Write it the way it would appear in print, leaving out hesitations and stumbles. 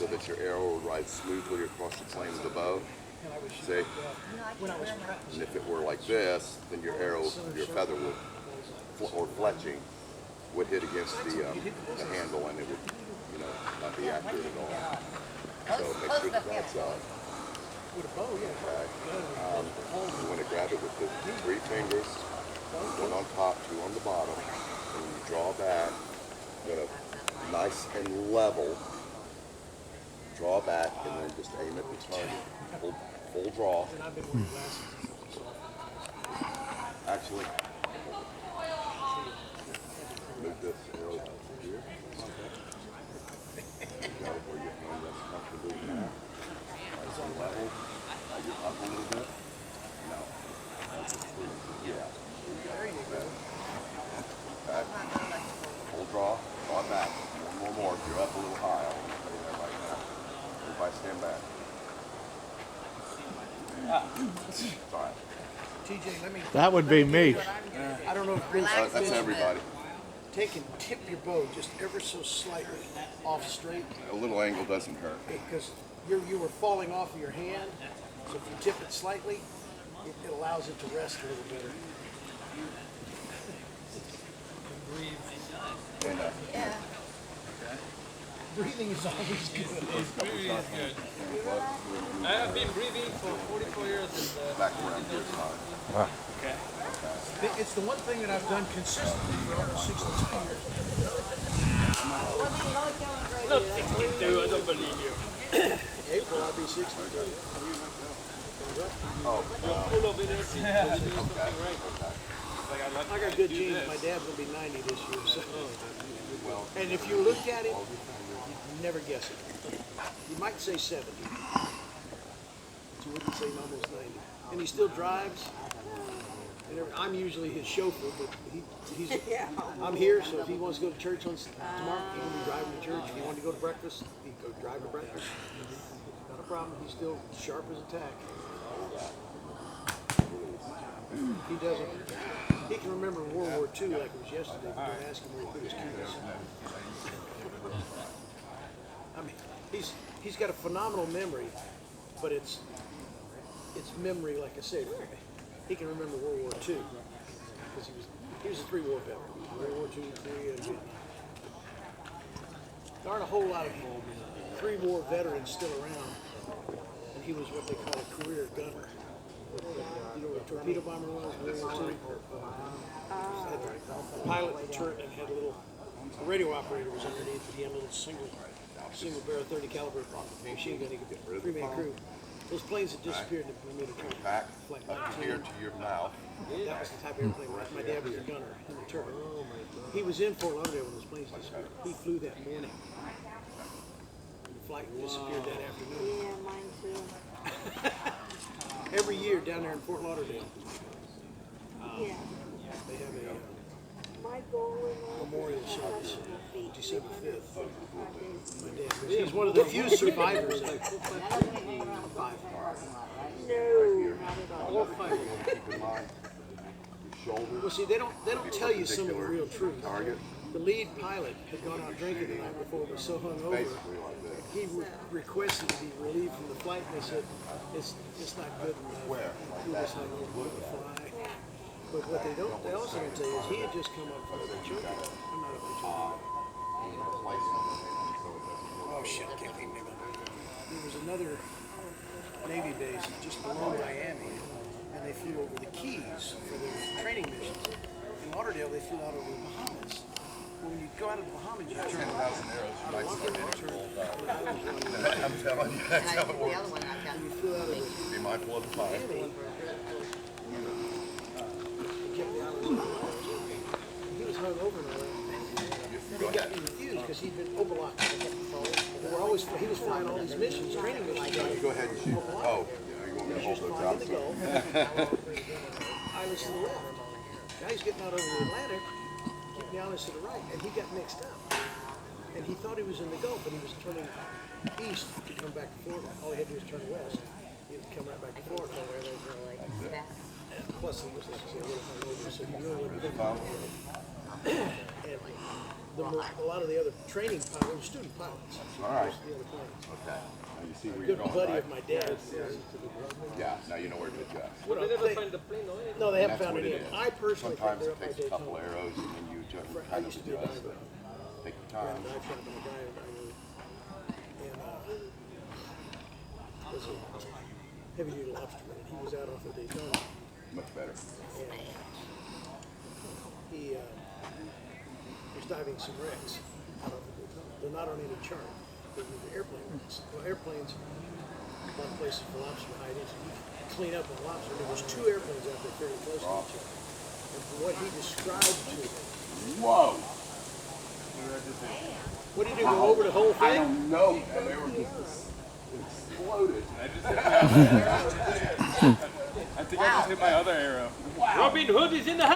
so that your arrow will ride smoothly across the plane of the bow. See? And if it were like this, then your arrow, your feather would, or fletching, would hit against the handle, and it would, not be accurate at all. So make sure that's up. With a bow, yeah. Okay. You want to grab it with the 3 fingers, 1 on top, 2 on the bottom, and you draw back. You're going to nice and level. Draw back, and then just aim at the target. Full draw. Actually, move this arrow here. Go where your hand rests comfortably now. Nice and level. Now you're up a little bit. No. Yeah. There you go. Okay. Full draw. Draw back. One more. You're up a little high. I want to stay there right now. Everybody stand back. Sorry. TJ, let me. That would be me. I don't know if Vince. That's everybody. Take and tip your bow just ever so slightly off straight. A little angle doesn't hurt. Because you were falling off of your hand, so if you tip it slightly, it allows it to rest a little better. And, Yeah. Breathing is always good. Breathing is good. I have been breathing for 44 years. back around here side. Okay. It's the one thing that I've done consistently for almost 62 years. Not 62, I don't believe you. April, I'll be 60. Oh, You're full of energy. You're doing something right. I got good genes. My dad's going to be 90 this year. So. And if you look at it, you never guess it. You might say 70. But you wouldn't say almost 90. And he still drives. And I'm usually his chauffeur, but I'm here, so if he wants to go to church on tomorrow, he's going to be driving to church. If he wanted to go to breakfast, he'd go drive to breakfast. Not a problem. He's still sharp as a tack. He doesn't. He can remember World War II like it was yesterday. But don't ask him where he put his keys. I mean, he's got a phenomenal memory, but it's memory, like I said. He can remember World War II because he was a 3-war veteran. World War II, 3, and Vietnam. There aren't a whole lot of 3-war veterans still around, and he was what they call a career gunner. You know what a torpedo bomber was? World War II. The pilot in the turret and had a little. The radio operator was underneath, but he had a little single barrel 30 caliber machine gun. He could 3-man crew. Those planes had disappeared in the Bermuda Triangle. back up here to your mouth. That was the type of airplane. My dad was a gunner in the turret. He was in Fort Lauderdale when those planes disappeared. He flew that morning. The flight disappeared that afternoon. Yeah, mine too. Every year down there in Fort Lauderdale, Yeah. they have a My goal in life memorial is service, 7 feet. December 5th. 5 days. My dad was, he's one of the few survivors. That doesn't make me wrong. 5. No, not at all. All 5. Keep in mind your shoulder. Well, see, they don't tell you some of the real truth. Target. The lead pilot had gone out drinking the night before, was so hungover. Basically like this. He requested to be relieved from the flight, and they said, it's not good enough. Where? You're just not going to fly. But what they also don't tell you is he had just come up from Okeechobee. I'm not Okeechobee. Oh shit, I can't think of it. There was another Navy base just below Miami, and they flew over the Keys for their training missions. In Lauderdale, they flew out over the Bahamas. When you go out of the Bahamas, you turn 10,000 arrows. You might start getting rolled back. I'm I'm telling you, that's how it The works. other one I've got. you flew out of the Be mindful of the fire. He was hung over and all that. He refused because he'd been overlocked. He was flying all these missions, training missions. Go ahead and shoot. Oh, you want me to hold Just those flying out? the Gulf. Islands to the left. Now he's getting out over the Atlantic, keeping the islands to the right, and he got mixed up. And he thought he was in the Gulf, but he was turning east to come back to Florida. All he had to do was turn west. He would come right back to Florida. Plus, he was like, a little hungover, so he really wouldn't. And a lot of the other training pilots were student pilots. All right. The other planes. Okay. Now you see A where good you're going, buddy right? of my dad's. Yeah, now you know where to adjust. But they never find the plane or anything. No, they haven't That's found what any it of is. them. I personally think Sometimes they're it up by takes a couple Daytona. arrows and then you just I kind of used to be a adjust. diver. Take your Ran time. a dive shop and a guy I knew. And was a heavy duty lobsterman. And he was out off of Daytona. Much better. And he was diving some wrecks out of Daytona. They're not on any chart. They're airplane wrecks. Well, airplanes, a lot of places for lobster hiding. So you can clean up a lobster. There was 2 airplanes out there fairly close to each other. And from what he described to me, Whoa! what did you go over the whole I thing? don't know. And they were just exploded. I think I just hit my other arrow. Robin Hood is in the house.